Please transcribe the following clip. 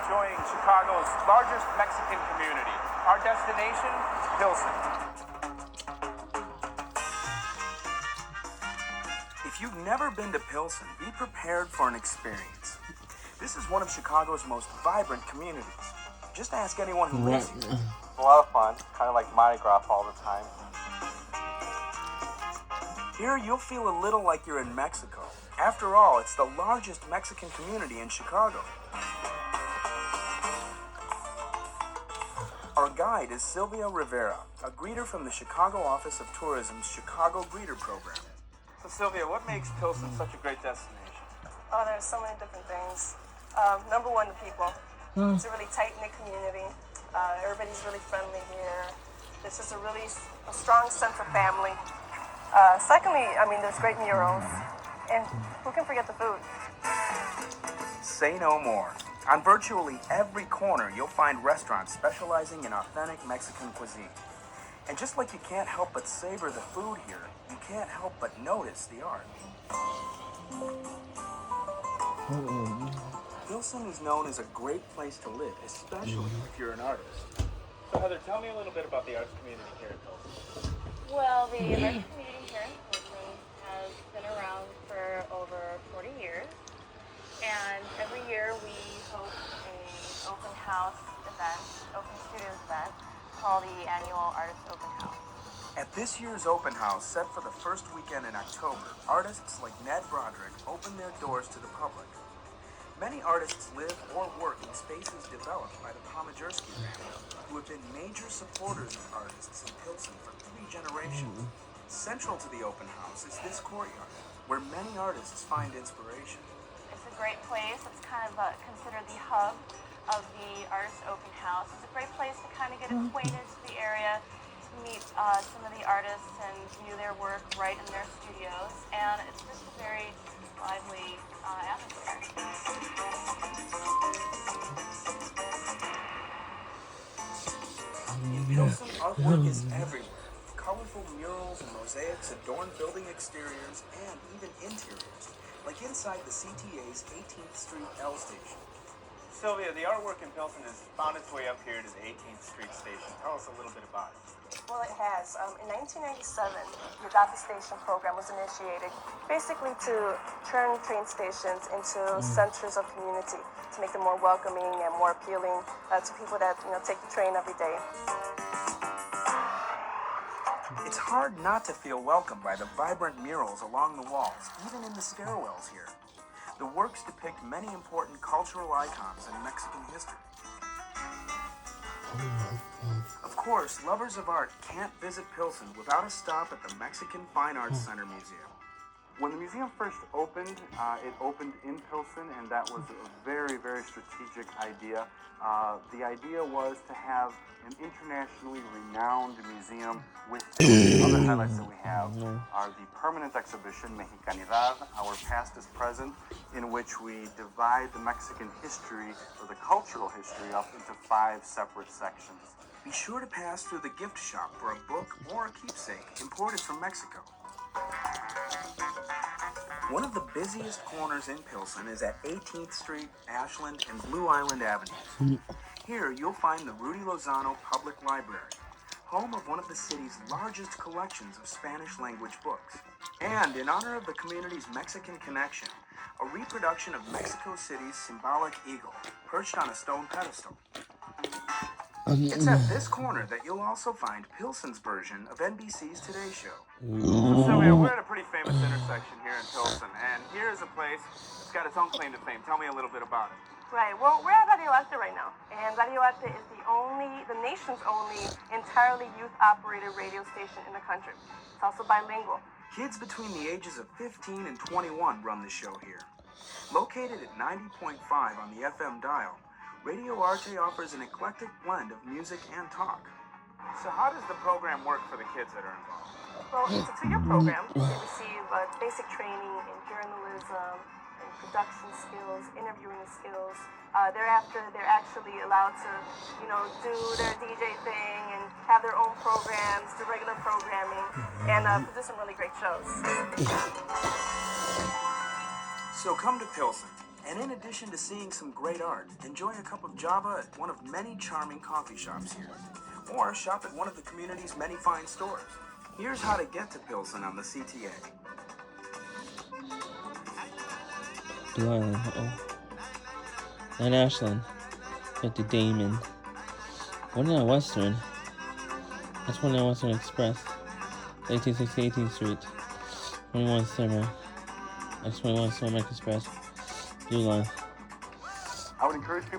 enjoying Chicago's largest Mexican community. Our destination, Pilsen. If you've never been to Pilsen, be prepared for an experience. This is one of Chicago's most vibrant communities. Just ask anyone who lives here. It's a lot of fun, kind of like Mardi Gras all the time. Here, you'll feel a little like you're in Mexico. After all, it's the largest Mexican community in Chicago. Our guide is Sylvia Rivera, a greeter from the Chicago Office of Tourism's Chicago Greeter Program. So Sylvia, what makes Pilsen such a great destination? Oh, there's so many different things. Number one, the people. It's a really tight-knit community. Everybody's really friendly here. There's just a strong sense of family. Secondly, I mean, there's great murals. And who can forget the food? Say no more. On virtually every corner, you'll find restaurants specializing in authentic Mexican cuisine. And just like you can't help but savor the food here, you can't help but notice the art. Pilsen is known as a great place to live, especially if you're an artist. So Heather, tell me a little bit about the arts community here in Pilsen. Well, the arts community here in Pilsen has been around for over 40 years. And every year we host an open house event, open studios event, called the annual Artist Open House. At this year's open house, set for the first weekend in October, artists like Ned Broderick open their doors to the public. Many artists live or work in spaces developed by the Pomajerski family, who have been major supporters of artists in Pilsen for 3 generations. Central to the open house is this courtyard, where many artists find inspiration. It's a great place. It's kind of considered the hub of the Artist Open House. It's a great place to kind of get acquainted to the area, to meet some of the artists and view their work right in their studios. And it's just a very lively atmosphere. In Pilsen, artwork is everywhere. Colorful murals and mosaics adorn building exteriors and even interiors, like inside the CTA's 18th Street L station. Sylvia, the artwork in Pilsen has found its way up here to the 18th Street station. Tell us a little bit about it. Well, it has. In 1997, the Adopt a Station program was initiated, basically to turn train stations into centers of community, to make them more welcoming and more appealing to people that take the train every day. It's hard not to feel welcomed by the vibrant murals along the walls, even in the stairwells here. The works depict many important cultural icons in Mexican history. Of course, lovers of art can't visit Pilsen without a stop at the Mexican Fine Arts Center Museum. When the museum first opened, it opened in Pilsen, and that was a very, very strategic idea. The idea was to have an internationally renowned museum with the other highlights that we have are the permanent exhibition, Mexicanidad, Our Past is Present, in which we divide the Mexican history, or the cultural history, up into 5 separate sections. Be sure to pass through the gift shop for a book or a keepsake imported from Mexico. One of the busiest corners in Pilsen is at 18th Street, Ashland, and Blue Island Avenues. Here, you'll find the Rudy Lozano Public Library, home of one of the city's largest collections of Spanish-language books. And in honor of the community's Mexican connection, a reproduction of Mexico City's symbolic eagle, perched on a stone pedestal. It's at this corner that you'll also find Pilsen's version of NBC's Today Show. So Sylvia, we're at a pretty famous intersection here in Pilsen, and here is a place that's got its own claim to fame. Tell me a little bit about it. Right. Well, we're at Radio Arte right now, and Radio Arte is the nation's only entirely youth-operated radio station in the country. It's also bilingual. Kids between the ages of 15 and 21 run the show here. Located at 90.5 on the FM dial, Radio Arte offers an eclectic blend of music and talk. So how does the program work for the kids that are involved? Well, it's a 2-year program. They receive basic training in journalism, in production skills, interviewing skills. Thereafter, they're actually allowed to, do their DJ thing and have their own programs, do regular programming, and produce some really great shows. So come to Pilsen And in addition to seeing some great art, enjoy a cup of Java at one of many charming coffee shops here. Or shop at one of the community's many fine stores. Here's how to get to Pilsen on the CTA. Blue Island, and Ashland. Got the Damon. 29 Western. That's 29 Western Express. 1860 18th Street. 21 Summer. X21 Summer Express. Blue Line. I would encourage people